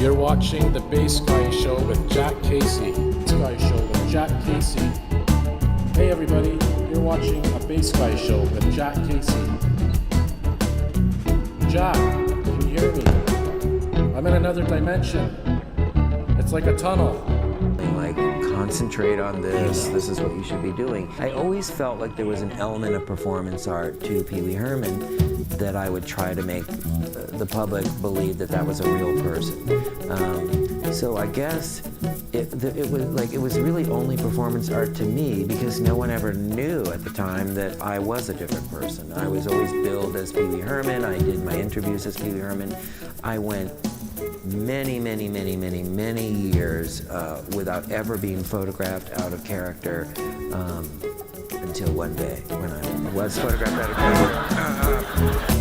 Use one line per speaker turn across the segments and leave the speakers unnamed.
You're watching the Bass Guy Show with Jack Casey. Bass Guy Show with Jack Casey. Hey everybody, you're watching a Bass Guy Show with Jack Casey. Jack, can you hear me? I'm in another dimension. It's like a tunnel.
Like, concentrate on this is what you should be doing. I always felt like there was an element of performance art to Pee Wee Herman that I would try to make the public believe that that was a real person. So I guess it was really only performance art to me because no one ever knew at the time that I was a different person. I was always billed as Pee Wee Herman. I did my interviews as Pee Wee Herman. I went many years without ever being photographed out of character until one day when I was photographed out of character.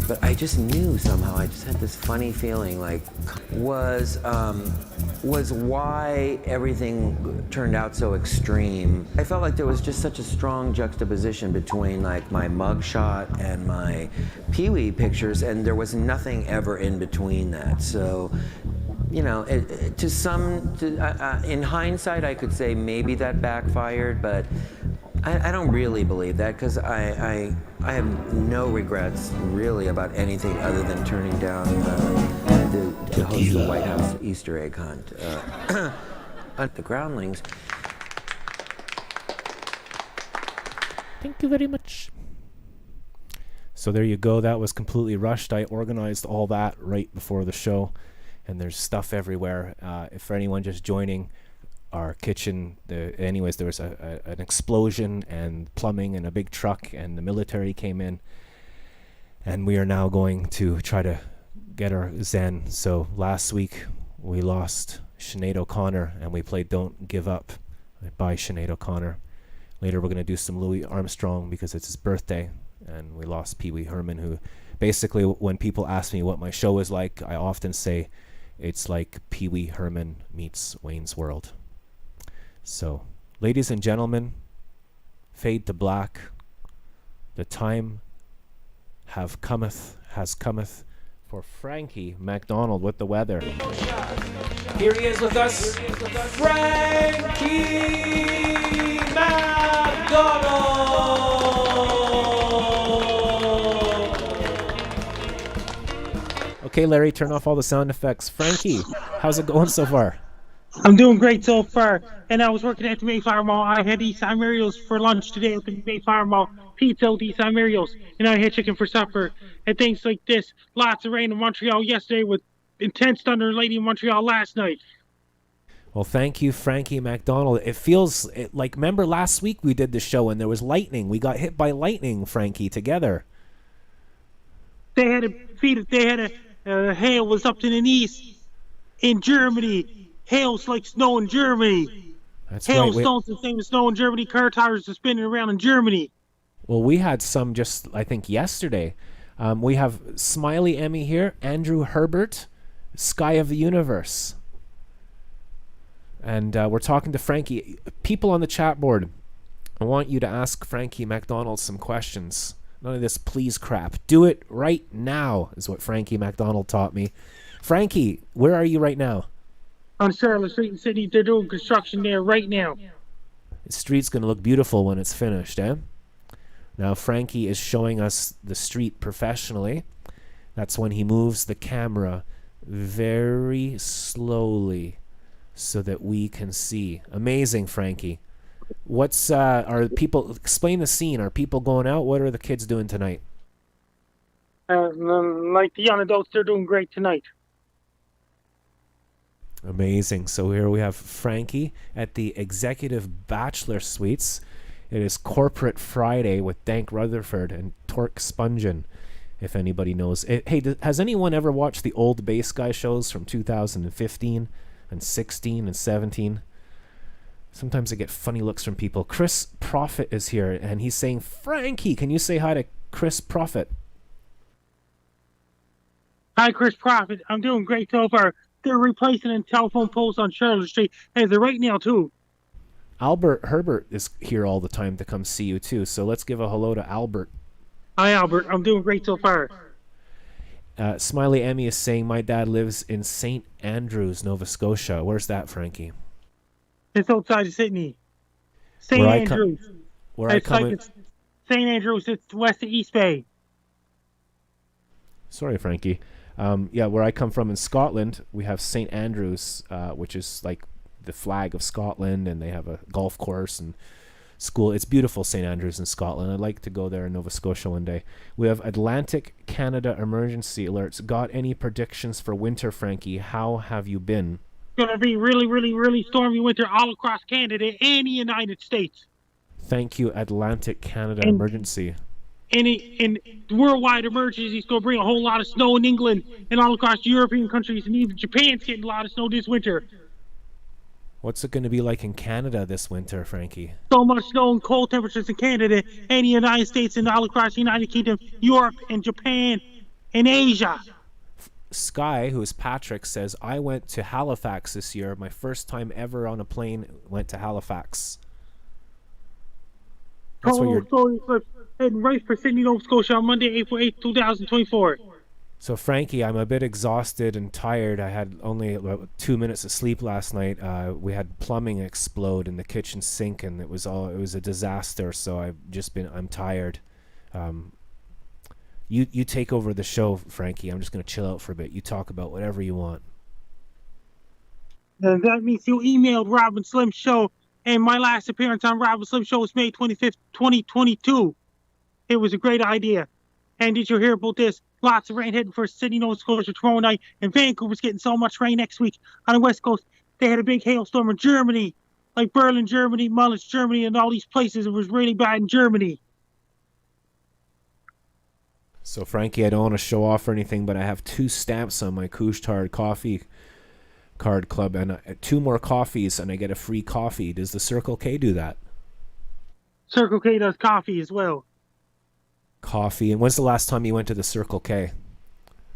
but I just knew somehow, I just had this funny feeling, like, was why everything turned out so extreme. I felt like there was just such a strong juxtaposition between like my mugshot and my Pee-wee pictures, and there was nothing ever in between that. So, you know, in hindsight, I could say maybe that backfired, but I don't really believe that, because I have no regrets really about anything other than turning down to host the White House Easter egg hunt. At the Groundlings.
Thank you very much. So there you go. That was completely rushed. I organized all that right before the show, and there's stuff everywhere. For anyone just joining our kitchen, there was an explosion and plumbing and a big truck, and the military came in, and we are now going to try to get our zen. So last week we lost Sinead O'Connor, and we played Don't Give Up by Sinead O'Connor. Later we're going to do some Louis Armstrong because it's his birthday, and we lost Pee Wee Herman, who basically, when people ask me what my show is like, I often say it's like Pee Wee Herman meets Wayne's World. So, ladies and gentlemen, fade to black. The time has cometh for Frankie MacDonald with the weather. Here he is with us, Frankie MacDonald! Okay, Larry, turn off all the sound effects. Frankie, how's it going so far?
I'm doing great so far, and I was working at the Mayflower Mall. I had East Side Mario's for lunch today at the Mayflower Mall. Pizza with East Side Mario's, and I had chicken for supper. And things like this. Lots of rain in Montreal yesterday with intense thunder and lightning in Montreal last night.
Well, thank you, Frankie MacDonald. It feels like, remember last week we did the show and there was lightning. We got hit by lightning, Frankie, together.
They had hail was up to the knees in Germany. Hail's like snow in Germany.
That's
Hail
right.
snow's the same as snow in Germany. Car tires are spinning around in Germany.
Well, we had some just, I think, yesterday. We have Smiley Emmy here, Andrew Herbert, Sky of the Universe. And we're talking to Frankie. People on the chat board, I want you to ask Frankie MacDonald some questions. None of this please crap. Do it right now, is what Frankie MacDonald taught me. Frankie, where are you right now?
On Charlotte Street in Sydney, they're doing construction there right now.
The street's going to look beautiful when it's finished, eh? Now, Frankie is showing us the street professionally. That's when he moves the camera very slowly so that we can see. Amazing, Frankie. Are people, explain the scene. Are people going out? What are the kids doing tonight?
Like the young adults, they're doing great tonight.
Amazing. So here we have Frankie at the Executive Bachelor Suites. It is Corporate Friday with Dank Rutherford and Torque Spungen, if anybody knows. Hey, has anyone ever watched the old Bass Guy shows from 2015 and 16 and 17? Sometimes I get funny looks from people. Chris Prophet is here, and he's saying, Frankie, can you say hi to Chris Prophet?
Hi, Chris Prophet. I'm doing great so far. They're replacing a telephone post on Charlotte Street, and they're right now, too.
Albert Herbert is here all the time to come see you, too. So let's give a hello to Albert.
Hi, Albert. I'm doing great so far.
Smiley Emmy is saying, my dad lives in St. Andrews, Nova Scotia. Where's that, Frankie?
It's outside of Sydney. St. Andrews. St. Andrews, it's west of East Bay.
Sorry, Frankie. Where I come from in Scotland, we have St. Andrews, which is like the flag of Scotland, and they have a golf course and school. It's beautiful, St. Andrews in Scotland. I'd like to go there in Nova Scotia one day. We have Atlantic Canada emergency alerts. Got any predictions for winter, Frankie? How have you been?
It's going to be really, really, really stormy winter all across Canada and the United States.
Thank you, Atlantic Canada emergency.
And worldwide emergency is going to bring a whole lot of snow in England and all across European countries, and even Japan's getting a lot of snow this winter.
What's it going to be like in Canada this winter, Frankie?
So much snow and cold temperatures in Canada and the United States and all across the United Kingdom, Europe, and Japan. in Asia.
Sky, who is Patrick, says, I went to Halifax this year. My first time ever on a plane went to Halifax. That's what you're...
Story clip heading right for Sydney, Nova Scotia on Monday, April 8th, 2024.
So, Frankie, I'm a bit exhausted and tired. I had only about 2 minutes of sleep last night. We had plumbing explode in the kitchen sink, and it was a disaster. So I'm tired. You take over the show, Frankie. I'm just going to chill out for a bit. You talk about whatever you want.
That means you emailed Rob and Slim Show, and my last appearance on Rob and Slim Show was May 25th, 2022. It was a great idea. And did you hear about this? Lots of rain heading for Sydney, Nova Scotia tomorrow night, and Vancouver's getting so much rain next week. On the West Coast, they had a big hailstorm in Germany, like Berlin, Germany, Mullis, Germany, and all these places. It was really bad in Germany.
So, Frankie, I don't want to show off or anything, but I have 2 stamps on my Couche-Tard coffee card club, and 2 more coffees, and I get a free coffee. Does the Circle K do that?
Circle K does coffee as well.
Coffee. And when's the last time you went to the Circle K?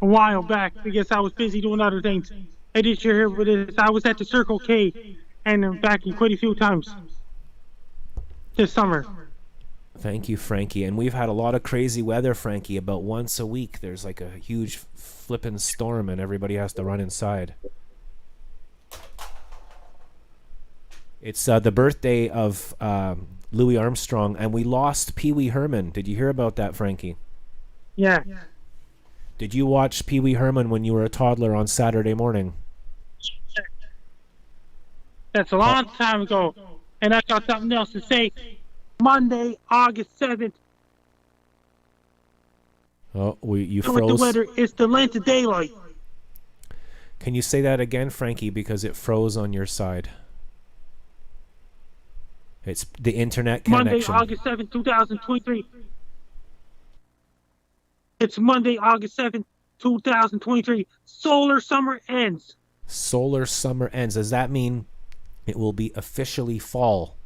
A while back, because I was busy doing other things. I did hear about this. I was at the Circle K and back in quite a few times this summer.
Thank you, Frankie. And we've had a lot of crazy weather, Frankie. About once a week, there's like a huge flippin' storm, and everybody has to run inside. It's the birthday of Louis Armstrong, and we lost Pee Wee Herman. Did you hear about that, Frankie?
Yeah.
Did you watch Pee Wee Herman when you were a toddler on Saturday morning?
That's a long time ago. And I got something else to say. Monday, August 7th.
Oh, you
With
froze.
the weather, it's the length of daylight.
Can you say that again, Frankie, because it froze on your side? It's the internet connection.
Monday, August 7th, 2023. It's Monday, August 7th, 2023. Solar summer ends.
Solar summer ends. Does that mean it will be officially fall?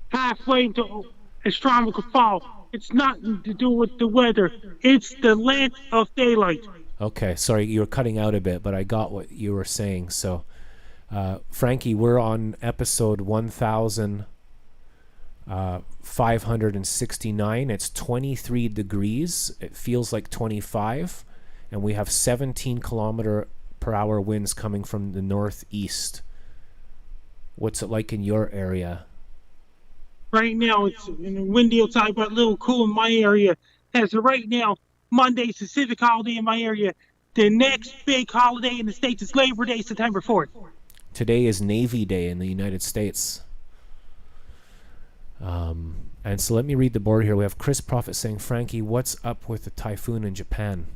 Halfway into astronomical fall. It's nothing to do with the weather. It's the length of daylight.
Okay, sorry, you were cutting out a bit, but I got what you were saying. So, Frankie, we're on episode 1569. It's 23 degrees. It feels like 25. And we have 17 kilometer per hour winds coming from the northeast. What's it like in your area?
Right now, it's windy outside, but a little cool in my area. As of right now, Monday's the civic holiday in my area. The next big holiday in the States is Labor Day, September 4th.
Today is Navy Day in the United States. And so let me read the board here. We have Chris Prophet saying, Frankie, what's up with the typhoon in Japan?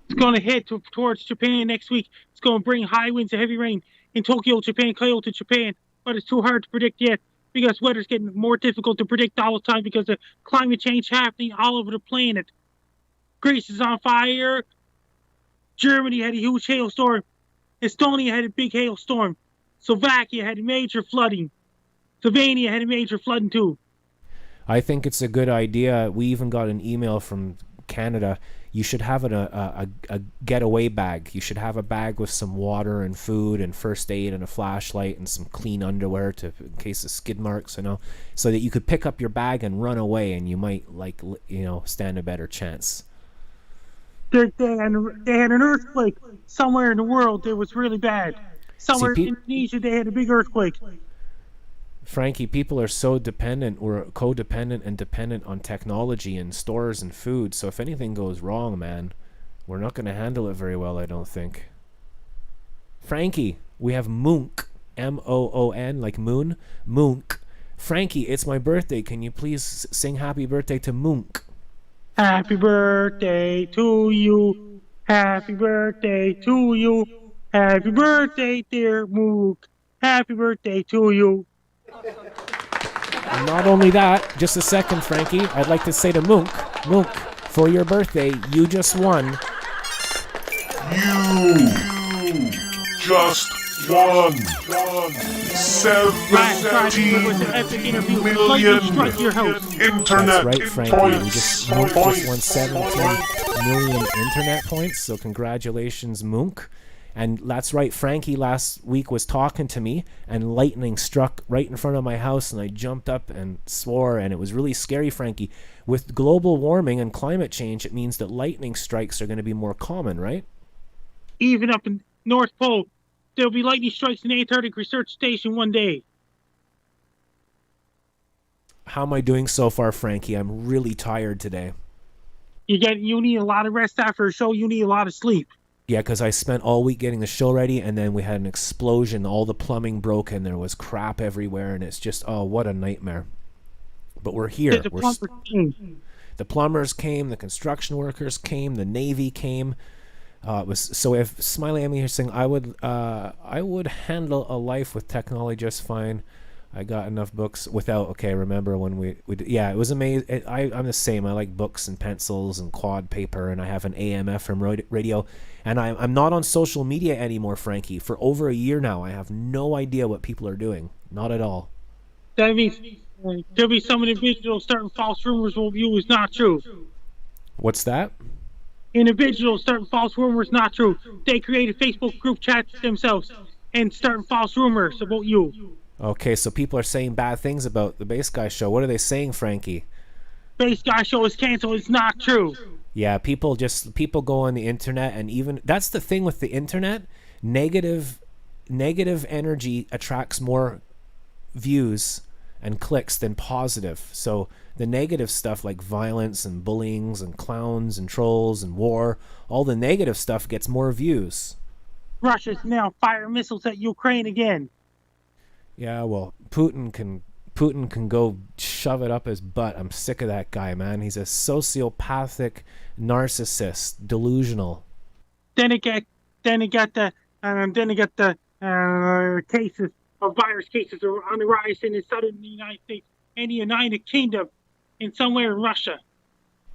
It's going to head towards Japan next week. It's going to bring high winds and heavy rain in Tokyo, Japan, Kyoto, Japan. But it's too hard to predict yet because weather's getting more difficult to predict all the time because of climate change happening all over the planet. Greece is on fire. Germany had a huge hailstorm. Estonia had a big hailstorm. Slovakia had major flooding. Slovenia had a major flooding too.
I think it's a good idea. We even got an email from Canada. You should have a getaway bag. You should have a bag with some water and food and first aid and a flashlight and some clean underwear in case of skid marks, so that you could pick up your bag and run away, and you might stand a better chance.
They had an earthquake somewhere in the world that was really bad. Somewhere in Indonesia, they had a big earthquake.
Frankie, people are so dependent. We're codependent and dependent on technology and stores and food. So if anything goes wrong, man, we're not going to handle it very well, I don't think. Frankie, we have Moonk, M-O-O-N, like moon, Moonk. Frankie, it's my birthday. Can you please sing happy birthday to Moonk?
Happy birthday to you. Happy birthday to you. Happy birthday, dear Moonk. Happy birthday to you.
And not only that, just a second, Frankie, I'd like to say to Moonk, for your birthday, you just won.
You just
Friday was an epic interview. Lightning strike your house.
That's right, Frankie. We just won 17 million internet points, so congratulations, Moonk. And that's right, Frankie last week was talking to me, and lightning struck right in front of my house, and I jumped up and swore, and it was really scary, Frankie. With global warming and climate change, it means that lightning strikes are going to be more common, right?
Even up in North Pole, there'll be lightning strikes in the Antarctic Research Station one day.
How am I doing so far, Frankie? I'm really tired today.
You need a lot of rest after a show. You need a lot of sleep.
Yeah, because I spent all week getting the show ready, and then we had an explosion. All the plumbing broke, and there was crap everywhere, and it's just, oh, what a nightmare. But we're here. The plumbers came, the construction workers came, the Navy came. It was so. If Smiley Emily here saying, I would handle a life with technology just fine. I got enough books without. Okay, remember when we yeah, it was amazing. I'm the same. I like books and pencils and quad paper, and I have an AM/FM radio. And I'm not on social media anymore, Frankie. For over a year now, I have no idea what people are doing. Not at all.
That means there'll be some individuals starting false rumors will view is not true.
What's that?
Individuals starting false rumors not true. They created Facebook group chats themselves and starting false rumors about you.
Okay, so people are saying bad things about the Bass Guy show. What are they saying, Frankie?
Bass Guy show is canceled. It's not true.
Yeah, people go on the internet, and even that's the thing with the internet. Negative energy attracts more views and clicks than positive. So the negative stuff like violence and bullying and clowns and trolls and war, all the negative stuff gets more views.
Russia's now firing missiles at Ukraine again.
Yeah, well, Putin can go shove it up his butt. I'm sick of that guy, man. He's a sociopathic narcissist, delusional.
Then it got the cases of virus cases are on the rise in the southern United States and the United Kingdom and somewhere in Russia.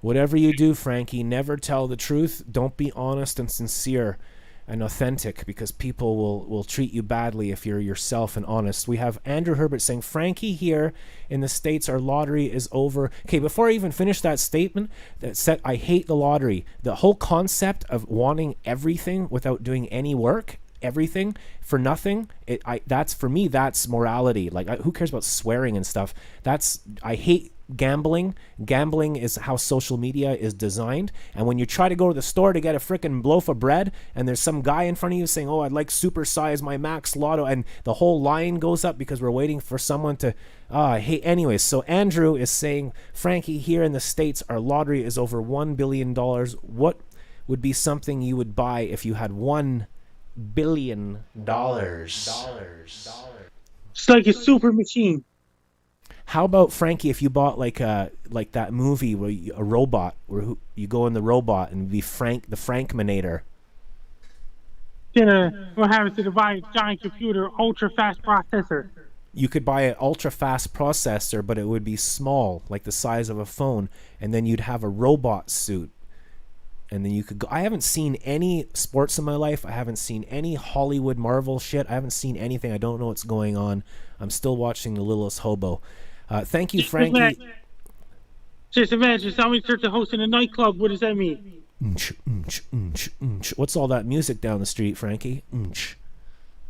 Whatever you do, Frankie, never tell the truth. Don't be honest and sincere and authentic, because people will treat you badly if you're yourself and honest. We have Andrew Herbert saying, Frankie, here in the States, our lottery is over. Okay, before I even finish that statement that said, I hate the lottery. The whole concept of wanting everything without doing any work, everything for nothing, that's for me, that's morality. Like, who cares about swearing and stuff? I hate gambling. Gambling is how social media is designed. And when you try to go to the store to get a frickin' loaf of bread, and there's some guy in front of you saying, oh, I'd like supersize my max lotto, and the whole line goes up because we're waiting for someone to I hate. Anyways, so Andrew is saying, Frankie, here in the States, our lottery is over $1 billion. What would be something you would buy if you had $1 billion?
It's like a super machine.
How about, Frankie, if you bought like that movie where a robot, where you go in the robot and be Frank the Frankmanator?
Then what happens to buy a giant computer, ultra fast processor?
You could buy an ultra fast processor, but it would be small, like the size of a phone, and then you'd have a robot suit. And then you could go. I haven't seen any sports in my life. I haven't seen any Hollywood Marvel shit. I haven't seen anything. I don't know what's going on. I'm still watching The Littlest Hobo. Thank you, Frankie.
Just imagine somebody starts to host in a nightclub. What does that mean?
What's all that music down the street, Frankie?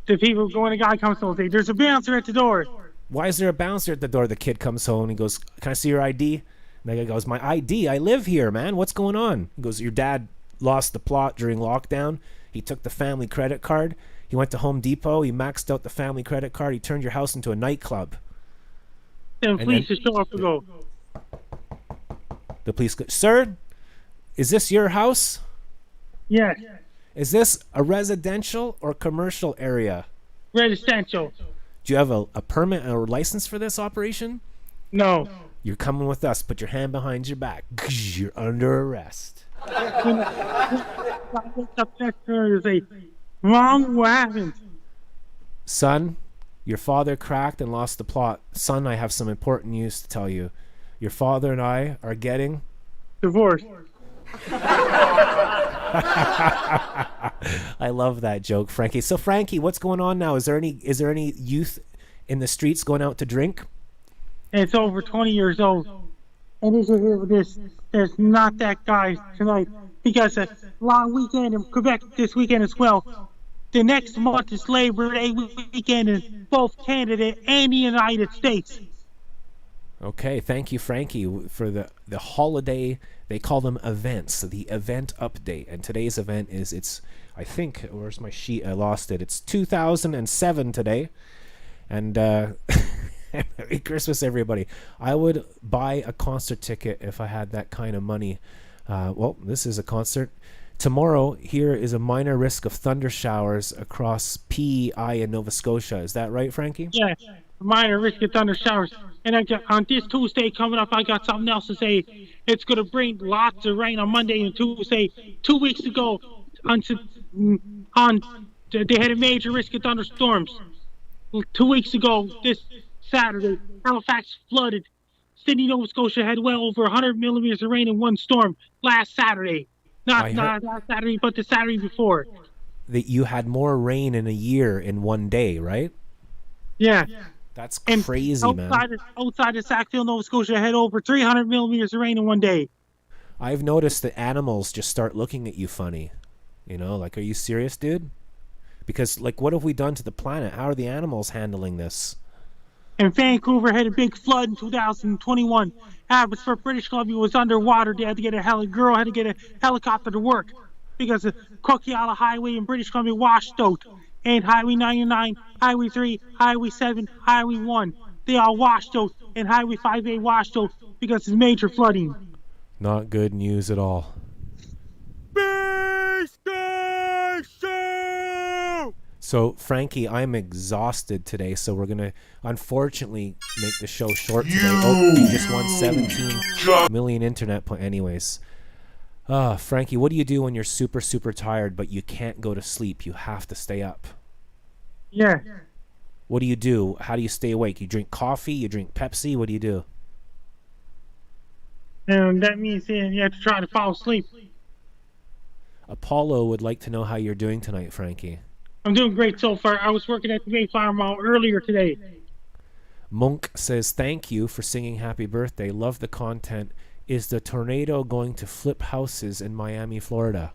The people going, a guy comes home and say, there's a bouncer at the door.
Why is there a bouncer at the door? The kid comes home and he goes, can I see your ID? And the guy goes, my ID? I live here, man. What's going on? He goes, your dad lost the plot during lockdown. He took the family credit card. He went to Home Depot. He maxed out the family credit card. He turned your house into a nightclub.
Then police just show up and go.
The police go, sir, is this your house?
Yes.
Is this a residential or commercial area?
Residential.
Do you have a permit or license for this operation?
No.
You're coming with us. Put your hand behind your back. You're under arrest.
Mom, what happened?
Son, your father cracked and lost the plot. Son, I have some important news to tell you. Your father and I are getting
divorced.
I love that joke, Frankie. So, Frankie, what's going on now? Is there any youth in the streets going out to drink?
It's over 20 years old. And as you hear with this, there's not that guy tonight because a long weekend in Quebec this weekend as well. The next month is Labor Day weekend in both Canada and the United States.
Okay, thank you, Frankie, for the holiday. They call them events, the event update. And today's event is, I think, where's my sheet? I lost it. It's 2007 today. And Merry Christmas, everybody. I would buy a concert ticket if I had that kind of money. Well, this is a concert. Tomorrow, here is a minor risk of thunder showers across PEI in Nova Scotia. Is that right, Frankie?
Yeah, minor risk of thunder showers. And on this Tuesday coming up, I got something else to say. It's going to bring lots of rain on Monday and Tuesday. 2 weeks ago, they had a major risk of thunderstorms. 2 weeks ago, this Saturday, Halifax flooded. Sydney, Nova Scotia had well over 100 millimeters of rain in one storm last Saturday. Not last Saturday, but the Saturday before.
That you had more rain in a year in one day, right?
Yeah.
That's crazy, man.
Outside of Sackville, Nova Scotia, had over 300 millimeters of rain in one day.
I've noticed that animals just start looking at you funny. You know, like, are you serious, dude? Because, like, what have we done to the planet? How are the animals handling this?
And Vancouver had a big flood in 2021. Abbotsford, British Columbia was underwater. They had to get a helicopter to work because the Coquihalla Highway in British Columbia washed out. And Highway 99, Highway 3, Highway 7, Highway 1, they all washed out. And Highway 5A washed out because of major flooding.
Not good news at all. So, Frankie, I'm exhausted today, so we're going to, unfortunately, make the show short today. You just won 17 million internet points. Anyways. Frankie, what do you do when you're super, super tired, but you can't go to sleep? You have to stay up.
Yeah.
What do you do? How do you stay awake? You drink coffee? You drink Pepsi? What do you do?
And that means you have to try to fall asleep.
Apollo would like to know how you're doing tonight, Frankie.
I'm doing great so far. I was working at the Mayflower Mall earlier today.
Monk says, thank you for singing Happy Birthday. Love the content. Is the tornado going to flip houses in Miami, Florida?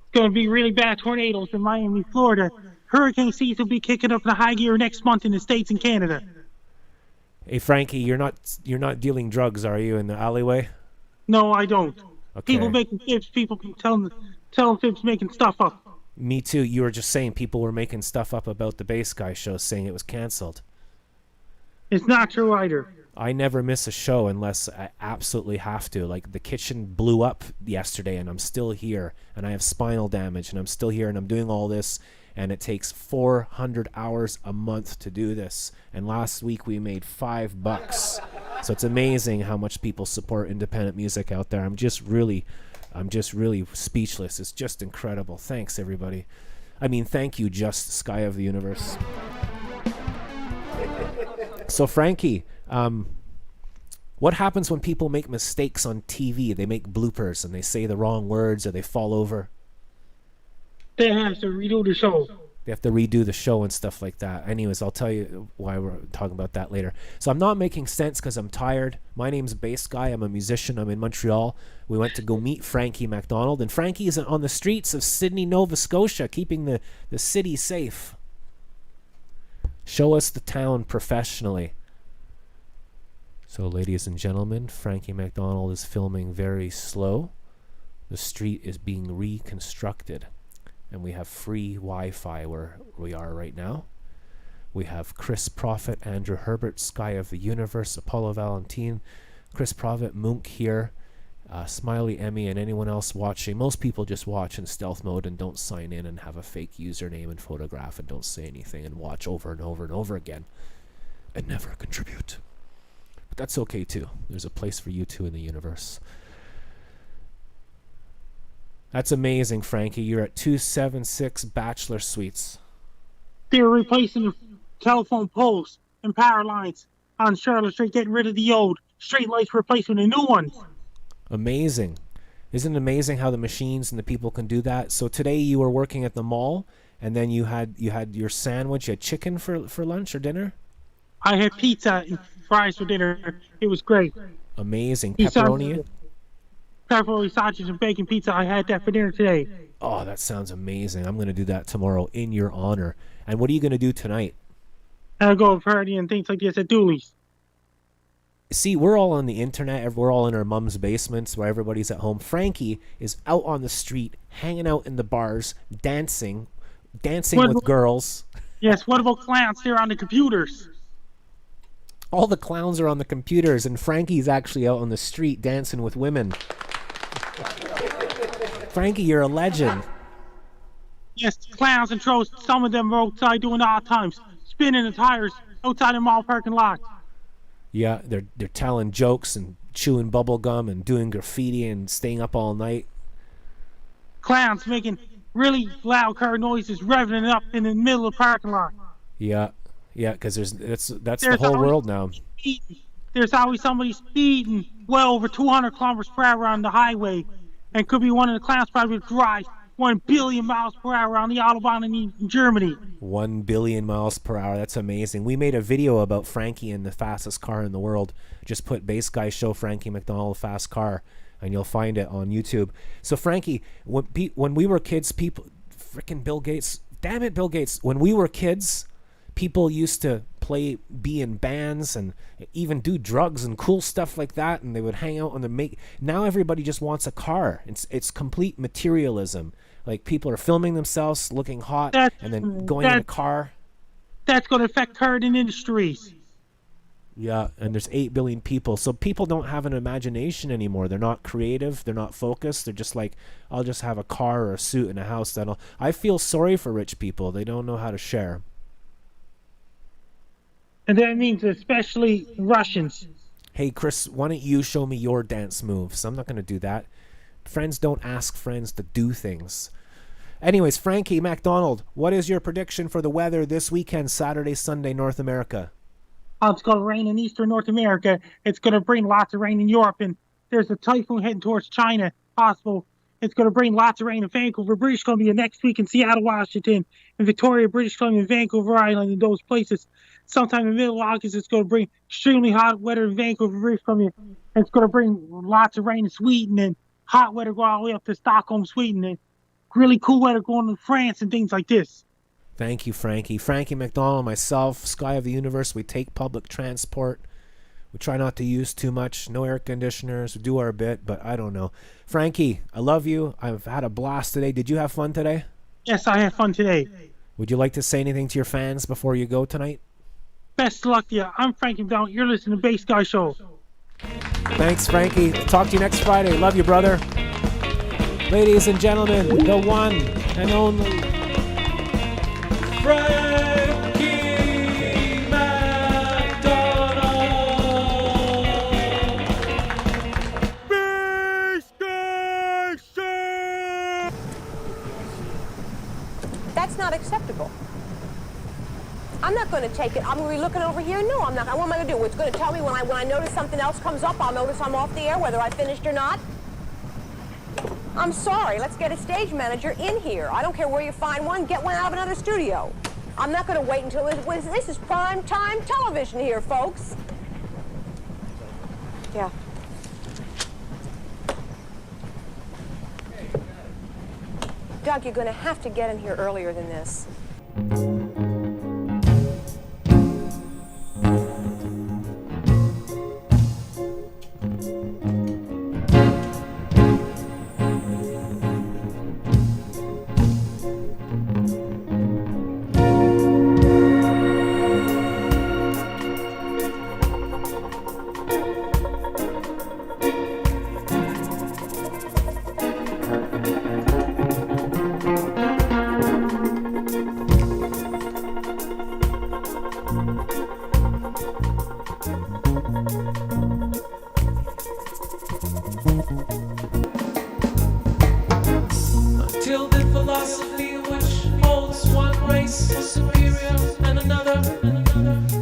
It's going to be really bad tornadoes in Miami, Florida. Hurricane season will be kicking up in high gear next month in the States and Canada.
Hey, Frankie, you're not dealing drugs, are you, in the alleyway?
No, I don't.
Okay.
People making fibs, people telling fibs, making stuff up.
Me too. You were just saying people were making stuff up about the Bass Guy show, saying it was canceled.
It's not true either.
I never miss a show unless I absolutely have to. Like, the kitchen blew up yesterday and I'm still here, and I have spinal damage and I'm still here, and I'm doing all this, and it takes 400 hours a month to do this. And last week we made $5. So it's amazing how much people support independent music out there. I'm just really speechless. It's just incredible. Thanks, everybody. I mean, thank you, Just Sky of the Universe. So, Frankie, what happens when people make mistakes on TV? They make bloopers and they say the wrong words or they fall over.
They have to redo the show.
They have to redo the show and stuff like that. Anyways, I'll tell you why we're talking about that later. So I'm not making sense because I'm tired. My name's Bass Guy. I'm a musician. I'm in Montreal. We went to go meet Frankie MacDonald, and Frankie is on the streets of Sydney, Nova Scotia, keeping the city safe. Show us the town professionally. So, ladies and gentlemen, Frankie MacDonald is filming very slow. The street is being reconstructed. And we have free Wi-Fi where we are right now. We have Chris Prophet, Andrew Herbert, Sky of the Universe, Apollo Valentine, Chris Prophet, Munk here, Smiley Emmy, and anyone else watching. Most people just watch in stealth mode and don't sign in and have a fake username and photograph and don't say anything and watch over and over and over again and never contribute. But that's okay too. There's a place for you too in the universe. That's amazing, Frankie. You're at 276 Bachelor Suites.
They're replacing the telephone poles and power lines on Charlotte Street, getting rid of the old street lights, replacing the new ones.
Amazing. Isn't it amazing how the machines and the people can do that? So today you were working at the mall, and then you had your sandwich. You had chicken for lunch or dinner?
I had pizza and fries for dinner. It was great.
Amazing.
Pizza,
Pepperoni?
pepperoni, sausage, and bacon pizza. I had that for dinner today.
Oh, that sounds amazing. I'm going to do that tomorrow in your honor. And what are you going to do tonight?
And I go to party and things like this at Dooley's.
See, we're all on the internet. We're all in our mom's basements where everybody's at home. Frankie is out on the street, hanging out in the bars, dancing with girls.
Yes, what about clowns? They're on the computers.
All the clowns are on the computers, and Frankie's actually out on the street dancing with women. Frankie, you're a legend.
Yes, clowns and trolls. Some of them are outside doing odd times, spinning the tires outside the mall parking lot.
Yeah, they're telling jokes and chewing bubble gum and doing graffiti and staying up all night.
Clowns making really loud car noises, revving it up in the middle of the parking lot.
Yeah, because that's the whole world now.
There's always somebody speeding well over 200 kilometers per hour on the highway, and could be one of the clowns probably drive 1 billion miles per hour on the Autobahn in Germany.
1 billion miles per hour. That's amazing. We made a video about Frankie and the fastest car in the world. Just put Bass Guy Show Frankie MacDonald fast car, and you'll find it on YouTube. So Frankie, when we were kids, people, frickin' Bill Gates, damn it, Bill Gates. When we were kids, people used to be in bands and even do drugs and cool stuff like that, and they would hang out on the make. Now everybody just wants a car. It's complete materialism. Like, people are filming themselves looking hot and then going in a car.
That's going to affect current industries.
Yeah, and there's 8 billion people. So people don't have an imagination anymore. They're not creative. They're not focused. They're just like, I'll just have a car or a suit and a house. I feel sorry for rich people. They don't know how to share.
And that means especially Russians.
Hey, Chris, why don't you show me your dance moves? I'm not going to do that. Friends don't ask friends to do things. Anyways, Frankie MacDonald, what is your prediction for the weather this weekend, Saturday, Sunday, North America?
It's going to rain in eastern North America. It's going to bring lots of rain in Europe. And there's a typhoon heading towards China, possible. It's going to bring lots of rain in Vancouver, British Columbia next week, in Seattle, Washington, in Victoria, British Columbia, Vancouver Island, in those places. Sometime in the middle of August, it's going to bring extremely hot weather in Vancouver, British Columbia. And it's going to bring lots of rain in Sweden, and hot weather going all the way up to Stockholm, Sweden, and really cool weather going to France and things like this.
Thank you, Frankie. Frankie MacDonald, myself, Sky of the Universe, we take public transport. We try not to use too much. No air conditioners. We do our bit, but I don't know. Frankie, I love you. I've had a blast today. Did you have fun today?
Yes, I had fun today.
Would you like to say anything to your fans before you go tonight?
Best of luck to you. I'm Frankie MacDonald. You're listening to Bass Guy Show.
Thanks, Frankie. Talk to you next Friday. Love you, brother. Ladies and gentlemen, the one and only Frankie MacDonald. Bass Guy Show.
That's not acceptable. I'm not going to take it. I'm going to be looking over here. No, I'm not. What am I going to do? It's going to tell me when I notice something else comes up, I'll notice I'm off the air, whether I finished or not. I'm sorry. Let's get a stage manager in here. I don't care where you find one. Get one out of another studio. I'm not going to wait until this is prime time television here, folks. Yeah. Doug, you're going to have to get in here earlier than this.
Until the philosophy which holds one race superior and another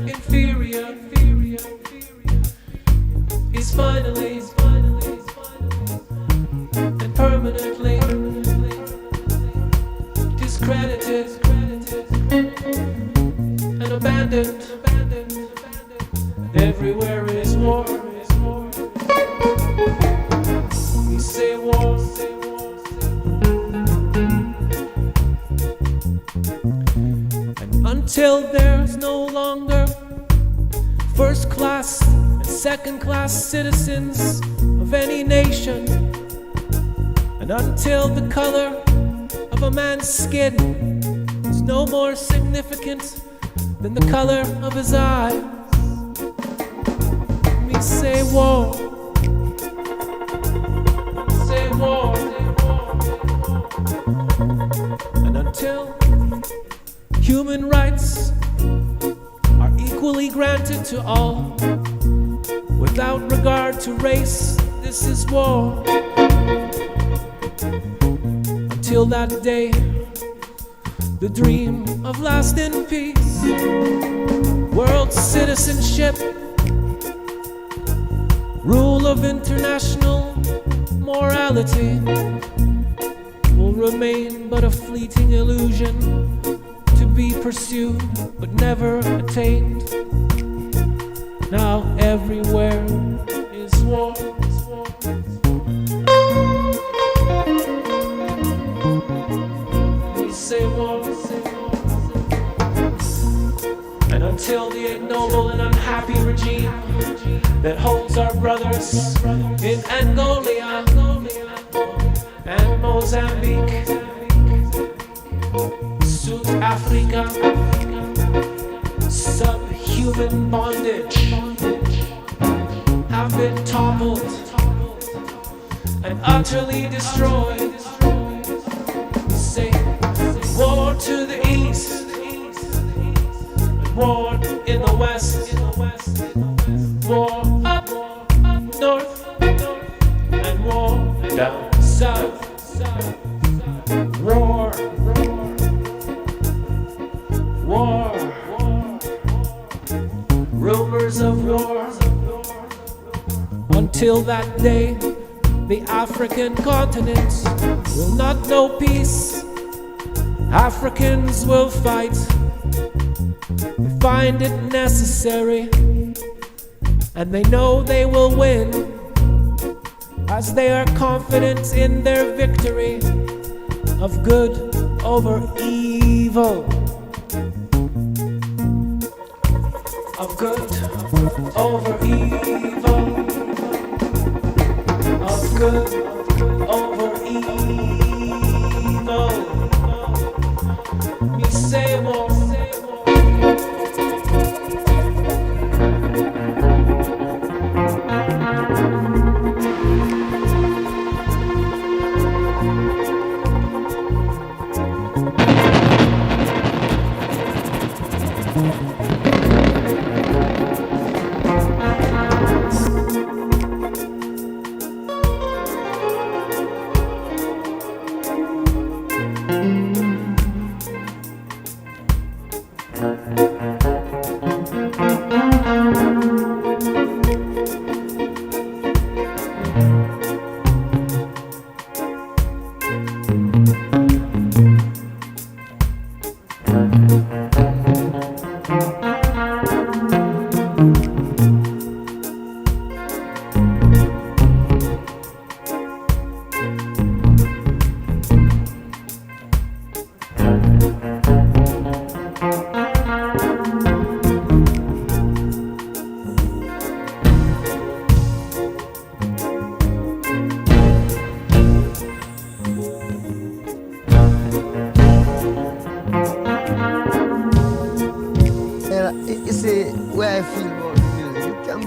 inferior is finally and Everywhere is war. We say war. And until there's no longer first class and second class citizens of any nation, and until the color of a man's skin is no more significant than the color of his eyes, we say war. Say war. And until human rights are equally granted to all, without regard to race, this is war. Until that day, the dream of lasting peace, world citizenship, rule of international morality will remain but a fleeting illusion to be pursued but never attained. Now everywhere is war. We say war. And until the ignoble and unhappy regime that holds our brothers in Angola and Mozambique, South Africa, subhuman bondage, have been toppled and utterly destroyed. We say war to the east, and war in the west, war up north, and war down south. War, war, rumors of war. Until that day, the African continent will not know peace. Africans will fight. They find it necessary, and they know they will win, as they are confident in their victory of good over evil. Of good over evil. Of good over evil. We say war.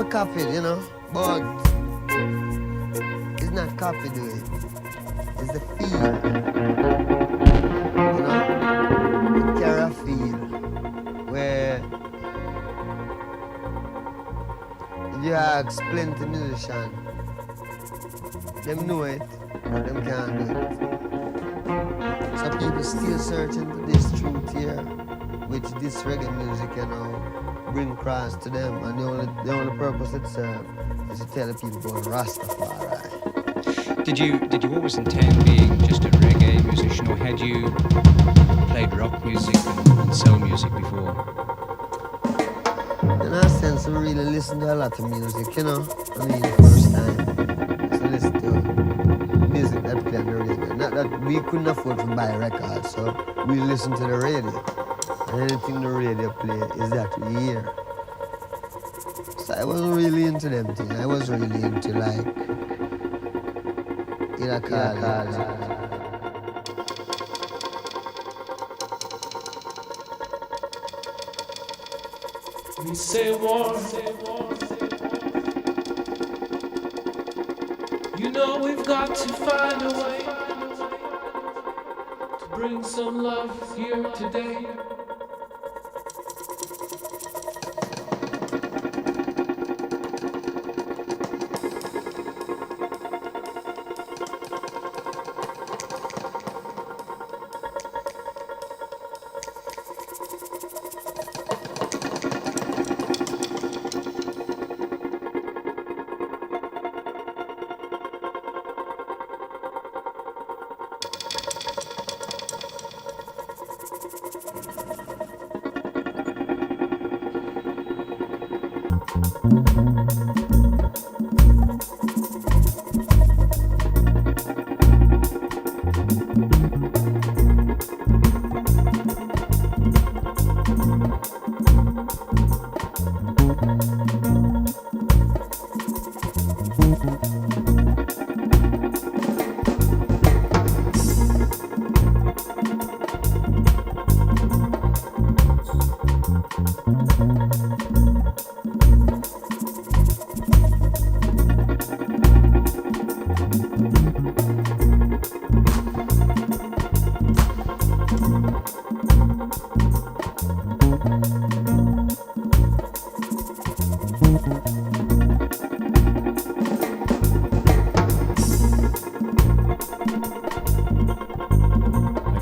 Copied, you know, but it's not copied, do it? It's the feel, you know, it carry a feel where if you ask plenty musicians, them know it, but them can't do it. So people still searching for this truth here, which this reggae music, you know, bring across to them, and the only purpose it serves is to tell the people about Rastafari.
Did you always intend being just a reggae musician, or had you played rock music and soul music before?
In a sense, I really listen to a lot of music, you know. I mean, first time. So listen to music that play on the radio. Not that we couldn't afford to buy records, so we listen to the radio. And anything the radio play is that we hear. So I wasn't really into them things. I was really into like, in a car.
We say war. You know we've got to find a way to bring some love here today.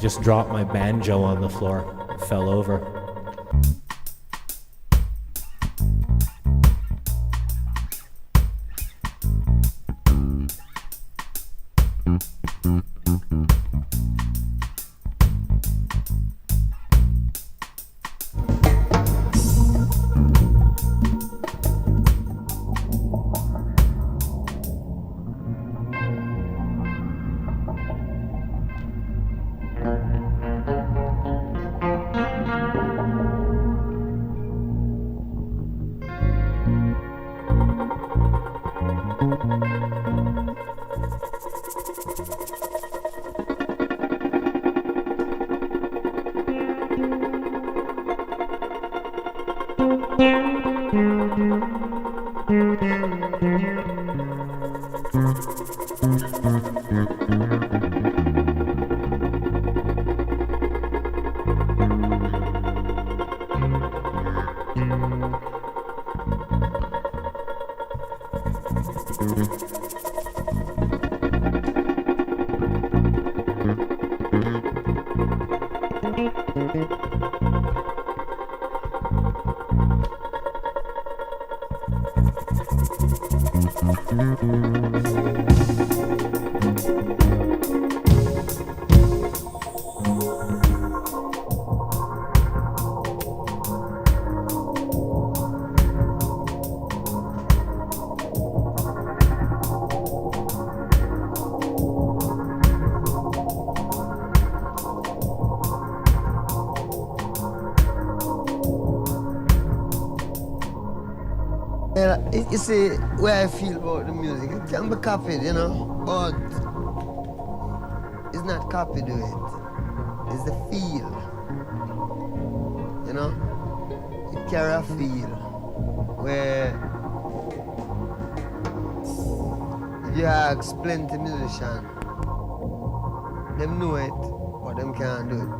Just dropped my banjo on the floor, fell over.
You see, where I feel about the music, it can be copied, you know, but it's not copied to it. It's the feel, you know? It carry a feel where if you ask plenty musicians, them know it, but them can't do it.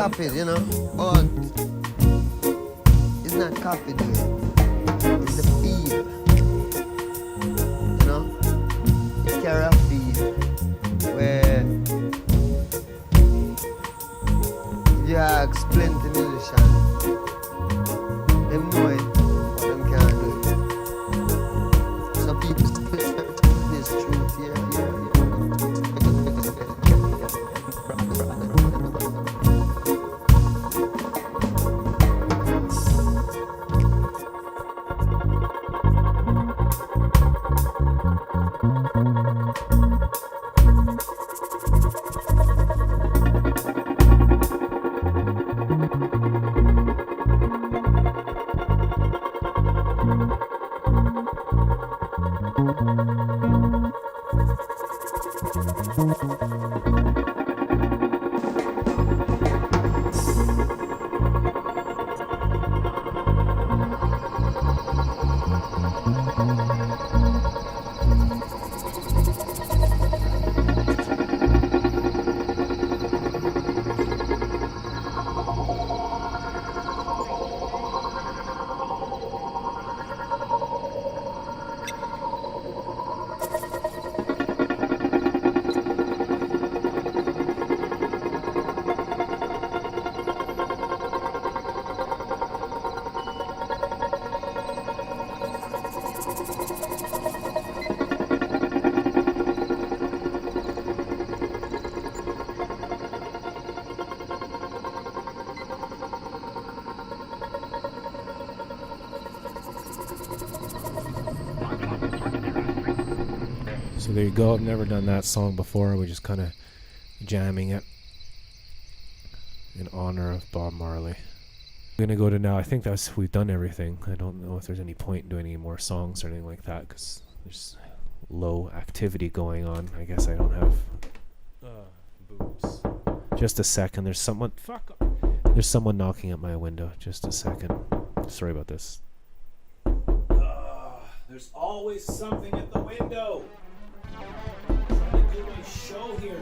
copied, you know, but it's not copied yet. It's the feel, you know. It carry a feel where you ask plenty musicians, them know it, but them can't do it. So people still this truth here.
So there you go. I've never done that song before. We're just kind of jamming it in honor of Bob Marley. I'm gonna go to now. I think we've done everything. I don't know if there's any point in doing any more songs or anything like that because there's low activity going on. I guess I don't have boobs. Just a second. There's someone. Fuck up. There's someone knocking at my window. Just a second. Sorry about this. There's always something at the window. I'm trying to do my show here.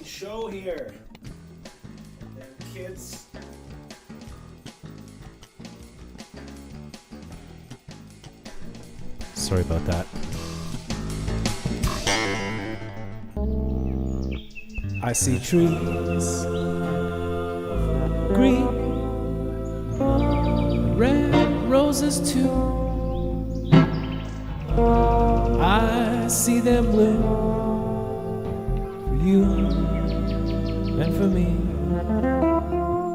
Show here. Damn kids. Sorry about that. I see trees green, red roses too. I see them blue for you and for me,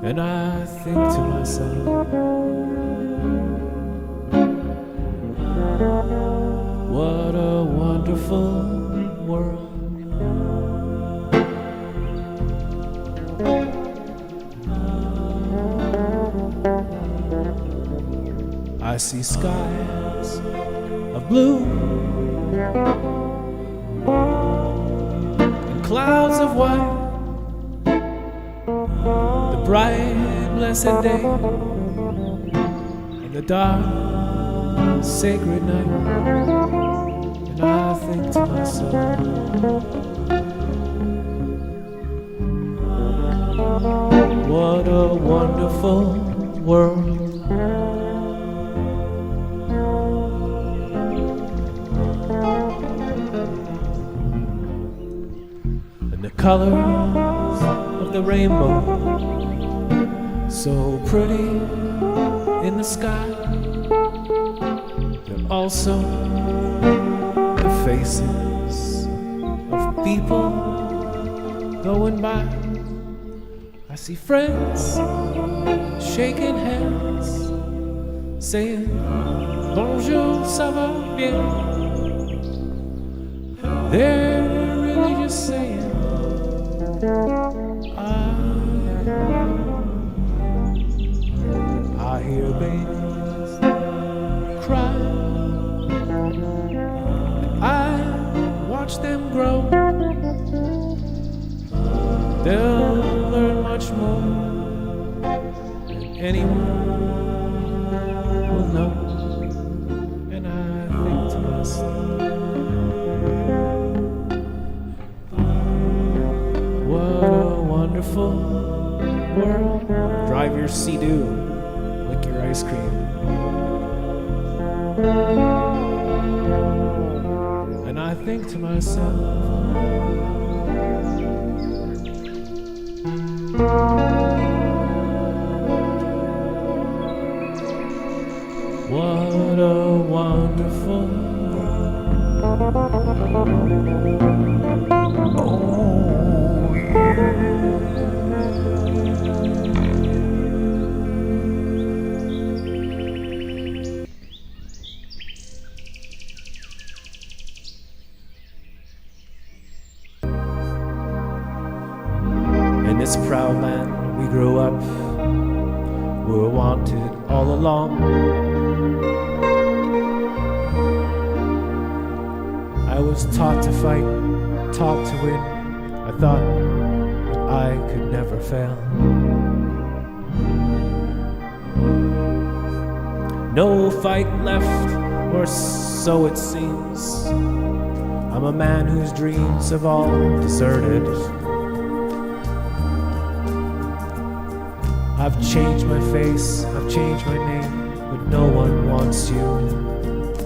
and I think to myself, what a wonderful world. I see skies of blue and clouds of white, the bright blessed day and the dark sacred night, and I think to myself, what a wonderful world. And the colors of the rainbow, so pretty in the sky, they're also the faces of people going by. I see friends shaking hands, saying
Bonjour, ça va bien? They're really just saying, I hear babies cry. I watch them grow. They'll learn much more than anyone will know. And I think to myself, what a wonderful world.
Drive your Sea-Doo, lick your ice cream.
And I think to myself, what a wonderful world. Oh, yeah.
In this proud land we grew up, we were wanted all along. I was taught to fight, taught to win. I thought that I could never fail. No fight left, or so it seems. I'm a man whose dreams have all deserted. I've changed my face, I've changed my name, but no one wants you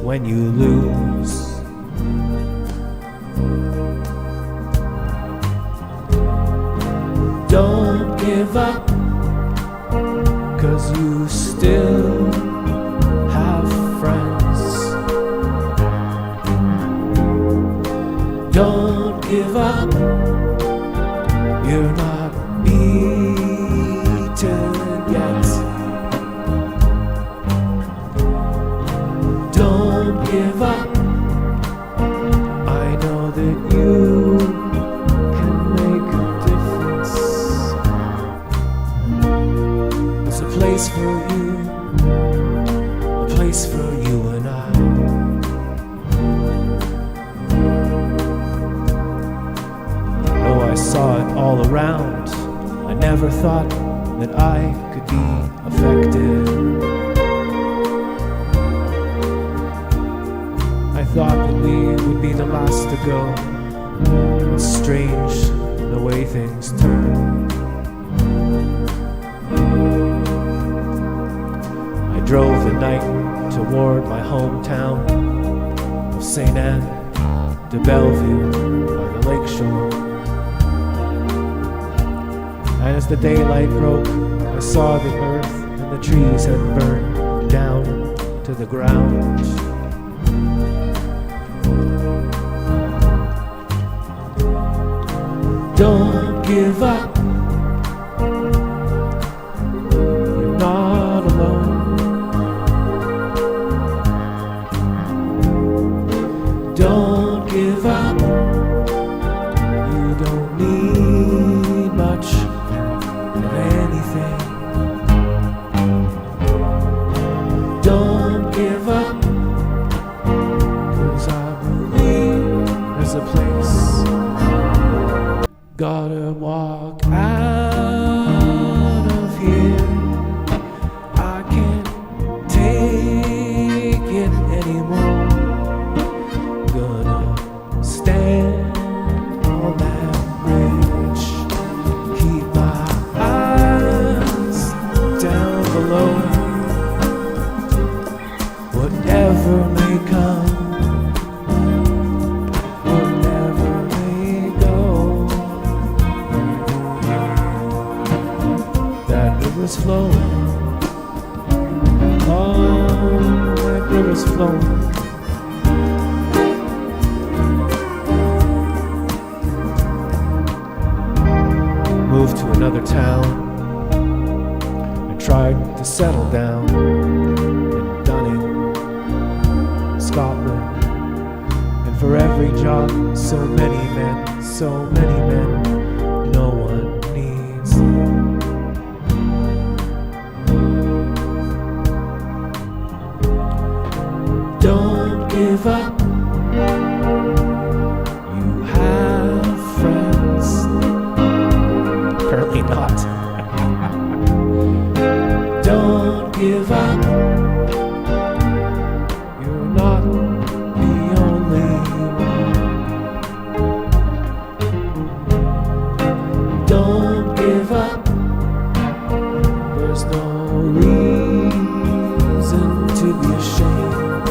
when you lose. Don't give up, 'cause you still have friends. Don't give up, you're not beaten yet. Don't give up, I know that you can make a difference. There's a place for you, a place for you and I. I saw it all around. I never thought that I could be affected. I thought that we would be the last to go. It's strange the way things turn. I drove the night toward my hometown of St. Anne to Bellevue by the lakeshore. And as the daylight broke, I saw the earth and the trees had burned down to the ground. Don't give up, you're not alone. Don't give up, you don't need much of anything. Don't give up, 'cause I believe there's a place. Gotta walk out of here. I can't take it anymore. Gonna stand on that bridge, keep my eyes down below. Whatever may come, whatever may go, that river's flowing, oh, that river's flowing. Moved to another town. I tried to settle down in Dunning,
for every job. So many men, so many men, no one needs. Don't give up. You have friends.
Apparently not.
Don't give up. You're not the only one. Don't give up. There's no reason to be ashamed.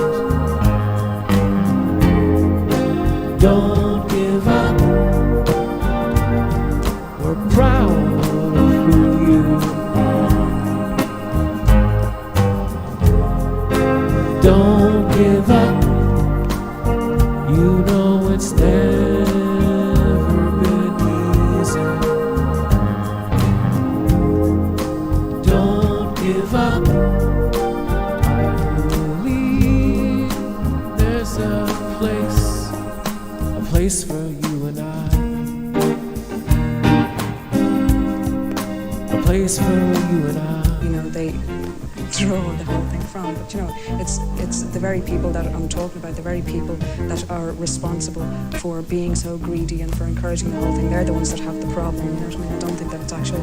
Don't give up. We're proud of who you are. Don't give up. You know it's never been easy. Don't give up. I believe there's a place for you and I. A place for you and I.
You know, they throw the whole thing from, but you know, it's the very people that I'm talking about, the very people that are responsible for being so greedy and for encouraging the whole thing. They're the ones that have the problem, you know what I mean? I don't think that it's actual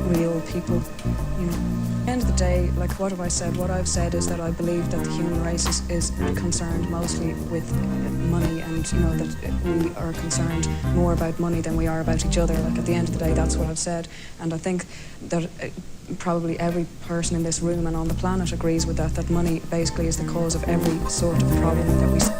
real people, you know. At the end of the day, like, what have I said? What I've said is that I believe that the human race is concerned mostly with money, and you know, that we are concerned more about money than we are about each other. Like, at the end of the day, that's what I've said, and I think that probably every person in this room and on the planet agrees with that money basically is the cause of every sort of problem that we see.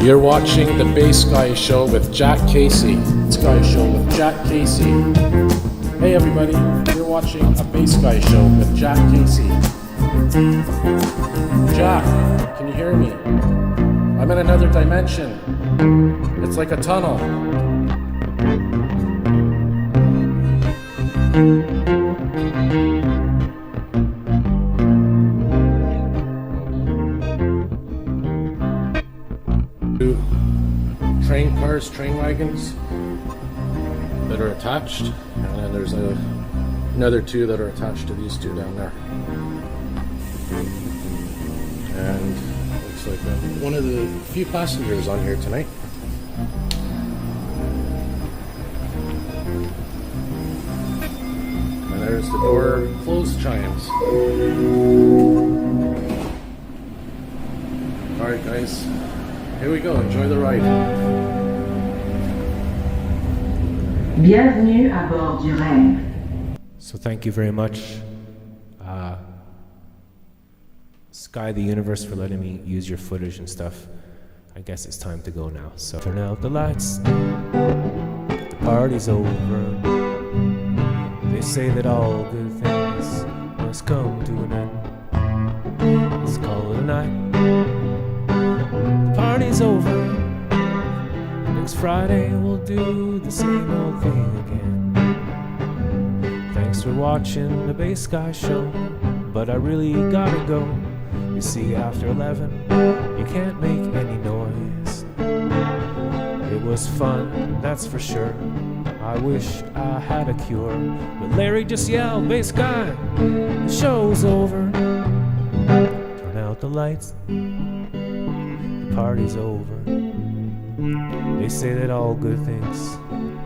You're watching the Bass Guy Show with Jack Casey. Bass Guy Show with Jack Casey. Hey everybody, you're watching a Bass Guy Show with Jack Casey. Jack, can you hear me? I'm in another dimension. It's like a tunnel. Train cars, train wagons that are attached, and then there's another two that are attached to these two down there. And looks like I'm one of the few passengers on here tonight. And there's the door close chimes. Alright guys, here we go, enjoy the ride.
Bienvenue à bord du rêve.
So thank you very much, Sky the Universe, for letting me use your footage and stuff. I guess it's time to go now. So turn out the lights. The party's over. They say that all good things must come to an end. Let's call it a night. The party's over. Next Friday we'll do the same old thing again. Thanks for watching the Bass Sky Show, but I really gotta go. You see, after 11, you can't make any noise. It was fun, that's for sure. I wish I had a cure, but Larry just yelled, "Bass Sky, the show's over." Turn out the lights, the party's over. They say that all good things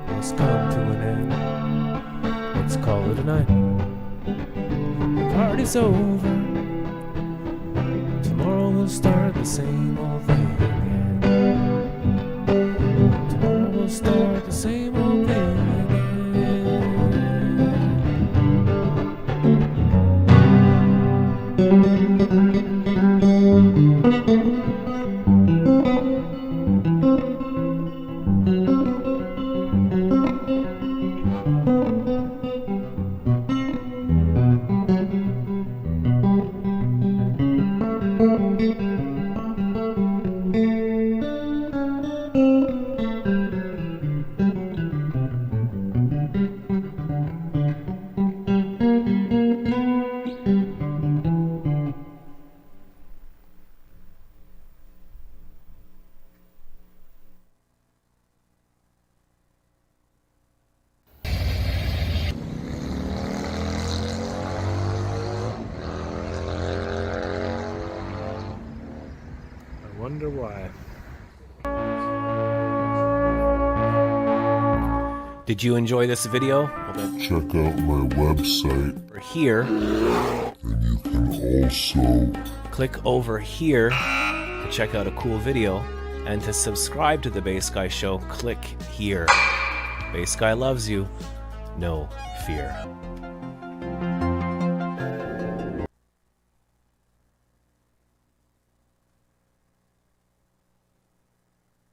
must come to an end. Let's call it a night. The party's over. Tomorrow we'll start the same old thing again. Tomorrow we'll start the same old thing again. Wonder why. Did you enjoy this video? Well, then
check out my website.
Over here.
And you can also
click over here to check out a cool video. And to subscribe to the Bass Sky Show, click here. Bass Sky loves you. No fear.